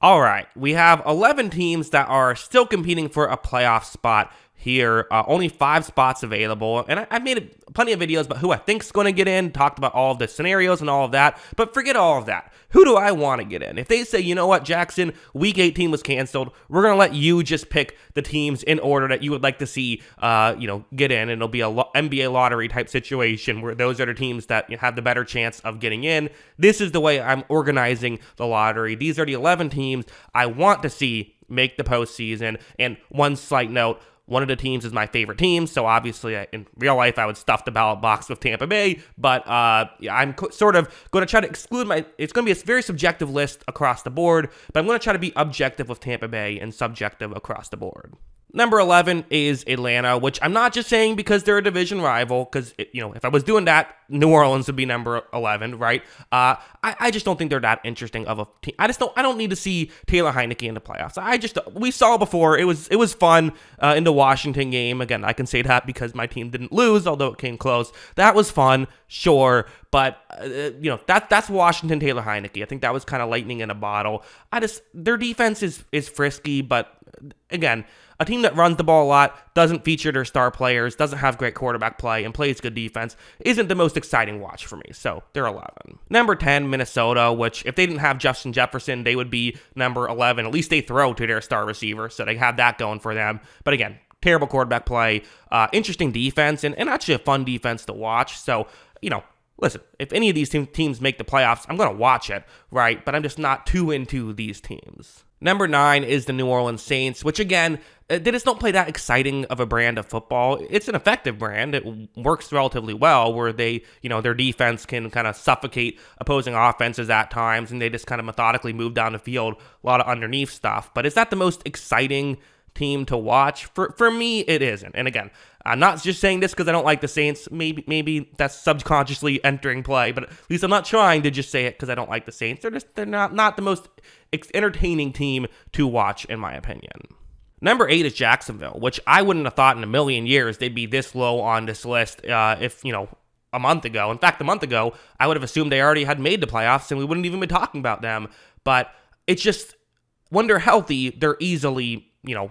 All right, we have 11 teams that are still competing for a playoff spot here. Only 5 spots available, and I've made plenty of videos about who I think's going to get in, talked about all of the scenarios and all of that, but forget all of that. Who do I want to get in? If they say, you know what, Jackson, Week 18 was canceled, we're going to let you just pick the teams in order that you would like to see, get in, and it'll be a NBA lottery type situation where those are the teams that have the better chance of getting in. This is the way I'm organizing the lottery. These are the 11 teams I want to see make the postseason. And one slight note, one of the teams is my favorite team, so obviously in real life I would stuff the ballot box with Tampa Bay, but I'm sort of going to try to exclude it's going to be a very subjective list across the board, but I'm going to try to be objective with Tampa Bay and subjective across the board. Number 11 is Atlanta, which I'm not just saying because they're a division rival, because, if I was doing that, New Orleans would be number 11, right? I just don't think they're that interesting of a team. I don't need to see Taylor Heineke in the playoffs. We saw before, it was fun in the Washington game. Again, I can say that because my team didn't lose, although it came close. That was fun, sure, but, that's Washington Taylor Heineke. I think that was kind of lightning in a bottle. Their defense is frisky, but again, a team that runs the ball a lot, doesn't feature their star players, doesn't have great quarterback play, and plays good defense, isn't the most exciting watch for me. So they're 11. Number 10, Minnesota, which if they didn't have Justin Jefferson, they would be number 11. At least they throw to their star receiver, so they have that going for them. But again, terrible quarterback play, interesting defense, and actually a fun defense to watch. So, listen, if any of these teams make the playoffs, I'm going to watch it, right? But I'm just not too into these teams. Number 9 is the New Orleans Saints, which again, they just don't play that exciting of a brand of football. It's an effective brand. It works relatively well where they, their defense can kind of suffocate opposing offenses at times, and they just kind of methodically move down the field, a lot of underneath stuff. But is that the most exciting team to watch? For me, it isn't. And again, I'm not just saying this because I don't like the Saints. Maybe that's subconsciously entering play, but at least I'm not trying to just say it because I don't like the Saints. They're not the most entertaining team to watch, in my opinion. Number 8 is Jacksonville, which I wouldn't have thought in a million years they'd be this low on this list if, a month ago. In fact, a month ago, I would have assumed they already had made the playoffs and we wouldn't even be talking about them. But it's just, when they're healthy, they're easily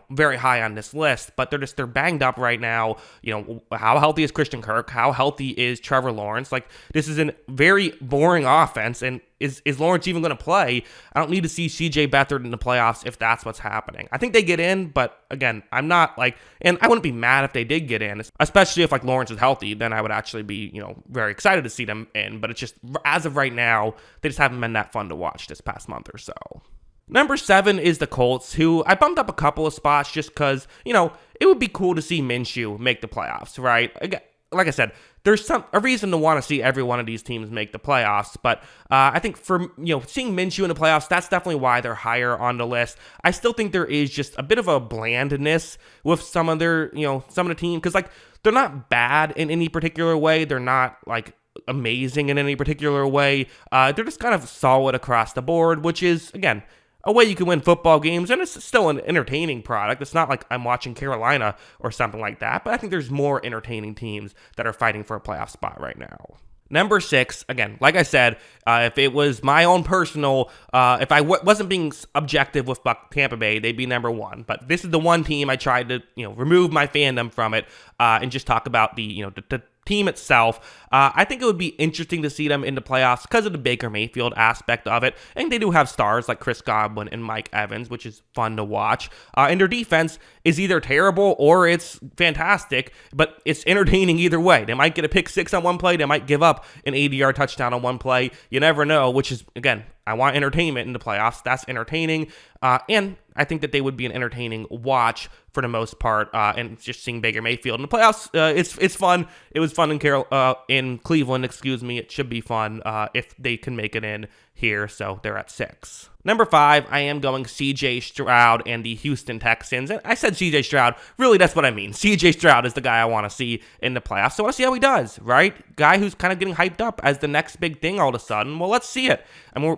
very high on this list, but they're banged up right now. How healthy is Christian Kirk? How healthy is Trevor Lawrence? Like, this is a very boring offense, and is Lawrence even going to play? I don't need to see CJ Beathard in the playoffs if that's what's happening. I think they get in, but again, I'm not and I wouldn't be mad if they did get in, especially if Lawrence is healthy, then I would actually be, very excited to see them in, but it's just, as of right now, they just haven't been that fun to watch this past month or so. Number 7 is the Colts, who I bumped up a couple of spots just because, it would be cool to see Minshew make the playoffs, right? Again, like I said, there's a reason to want to see every one of these teams make the playoffs, but I think for, seeing Minshew in the playoffs, that's definitely why they're higher on the list. I still think there is just a bit of a blandness with some of their, some of the team, because, they're not bad in any particular way. They're not, amazing in any particular way. They're just kind of solid across the board, which is, again, a way you can win football games, and it's still an entertaining product. It's not like I'm watching Carolina or something like that, but I think there's more entertaining teams that are fighting for a playoff spot right now. Number 6, again, like I said, if it was my own personal, if I wasn't being objective with Tampa Bay, they'd be number 1. But this is the one team I tried to, remove my fandom from it and just talk about the team itself. I think it would be interesting to see them in the playoffs because of the Baker Mayfield aspect of it. And they do have stars like Chris Godwin and Mike Evans, which is fun to watch. And their defense is either terrible or it's fantastic, but it's entertaining either way. They might get a pick 6 on one play. They might give up an 80-yard touchdown on one play. You never know, which is, again, I want entertainment in the playoffs. That's entertaining. And I think that they would be an entertaining watch for the most part. And just seeing Baker Mayfield in the playoffs, it's fun. It was fun in Cleveland, It should be fun if they can make it in here. So they're at 6. Number 5, I am going CJ Stroud and the Houston Texans. And I said CJ Stroud. Really, that's what I mean. CJ Stroud is the guy I want to see in the playoffs. So I want to see how he does, right? Guy who's kind of getting hyped up as the next big thing all of a sudden. Well, let's see it.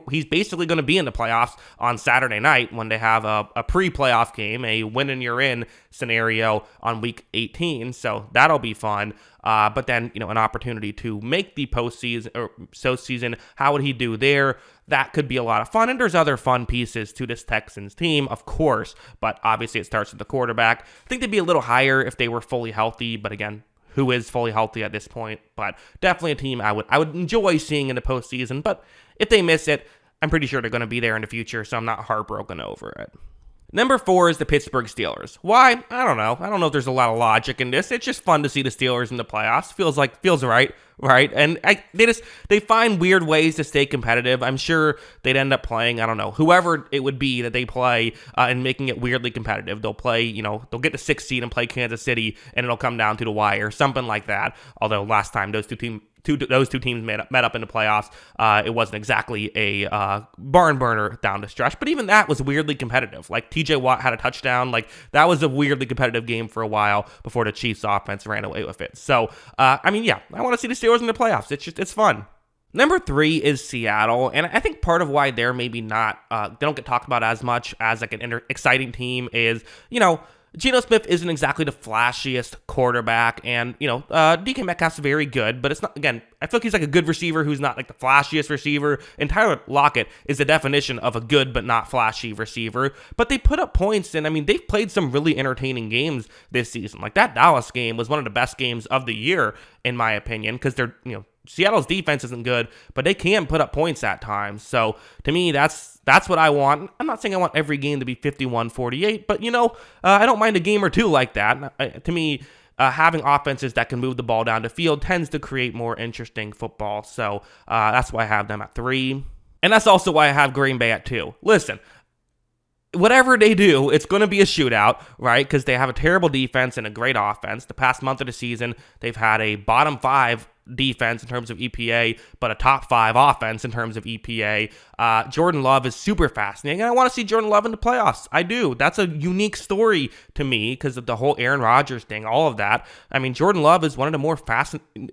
He's basically going to be in the playoffs on Saturday night when they have a pre-playoff game, a win and you're in scenario on week 18. So that'll be fun. but then, an opportunity to make the postseason or so season. How would he do there? That could be a lot of fun. And there's other fun pieces to this Texans team, of course, but obviously it starts with the quarterback. I think they'd be a little higher if they were fully healthy, but again, who is fully healthy at this point? But definitely a team I would enjoy seeing in the postseason. But if they miss it, I'm pretty sure they're going to be there in the future, so I'm not heartbroken over it. Number 4 is the Pittsburgh Steelers. Why? I don't know. I don't know if there's a lot of logic in this. It's just fun to see the Steelers in the playoffs. Feels right? And they find weird ways to stay competitive. I'm sure they'd end up playing, I don't know, whoever it would be that they play and making it weirdly competitive. They'll play, they'll get the 6th seed and play Kansas City, and it'll come down to the wire, something like that. Although last time those two teams met up in the playoffs, it wasn't exactly a barn burner down the stretch, but even that was weirdly competitive. Like TJ Watt had a touchdown. Like that was a weirdly competitive game for a while before the Chiefs offense ran away with it. So, I want to see the Steelers in the playoffs. It's fun. Number 3 is Seattle, and I think part of why they're maybe not, they don't get talked about as much as like an exciting team is, Geno Smith isn't exactly the flashiest quarterback, and, DK Metcalf's very good, but it's not, again, I feel like he's like a good receiver who's not like the flashiest receiver, and Tyler Lockett is the definition of a good but not flashy receiver, but they put up points, and they've played some really entertaining games this season. Like that Dallas game was one of the best games of the year, in my opinion, because they're, Seattle's defense isn't good, but they can put up points at times. So to me, that's what I want. I'm not saying I want every game to be 51-48, but I don't mind a game or two like that. To me, having offenses that can move the ball down the field tends to create more interesting football. So that's why I have them at 3. And that's also why I have Green Bay at 2. Listen, whatever they do, it's going to be a shootout, right? Because they have a terrible defense and a great offense. The past month of the season, they've had a bottom 5 defense in terms of EPA, but a top 5 offense in terms of EPA. Jordan Love is super fascinating, and I want to see Jordan Love in the playoffs. I do. That's a unique story to me because of the whole Aaron Rodgers thing, all of that. Jordan Love is one of the more fascinating.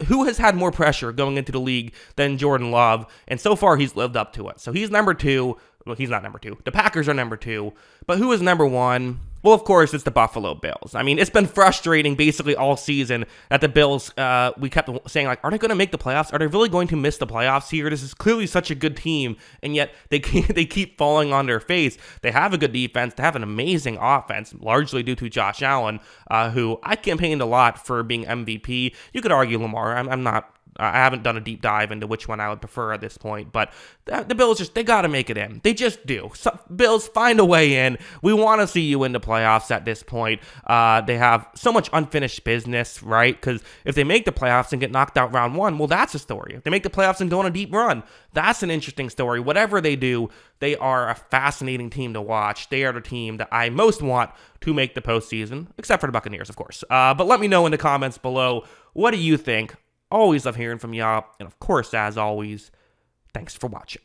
Who has had more pressure going into the league than Jordan Love? And so far, he's lived up to it. So he's number 2. Well, he's not number 2. The Packers are number 2. But who is number 1? Well, of course, it's the Buffalo Bills. It's been frustrating basically all season that the Bills, we kept saying, like, are they going to make the playoffs? Are they really going to miss the playoffs here? This is clearly such a good team, and yet they keep falling on their face. They have a good defense. They have an amazing offense, largely due to Josh Allen, who I campaigned a lot for being MVP. You could argue Lamar. I haven't done a deep dive into which one I would prefer at this point, but the Bills they got to make it in. They just do. So, Bills, find a way in. We want to see you in the playoffs at this point. They have so much unfinished business, right? Because if they make the playoffs and get knocked out round 1, well, that's a story. If they make the playoffs and go on a deep run, that's an interesting story. Whatever they do, they are a fascinating team to watch. They are the team that I most want to make the postseason, except for the Buccaneers, of course. But let me know in the comments below, what do you think? Always love hearing from y'all. And of course, as always, thanks for watching.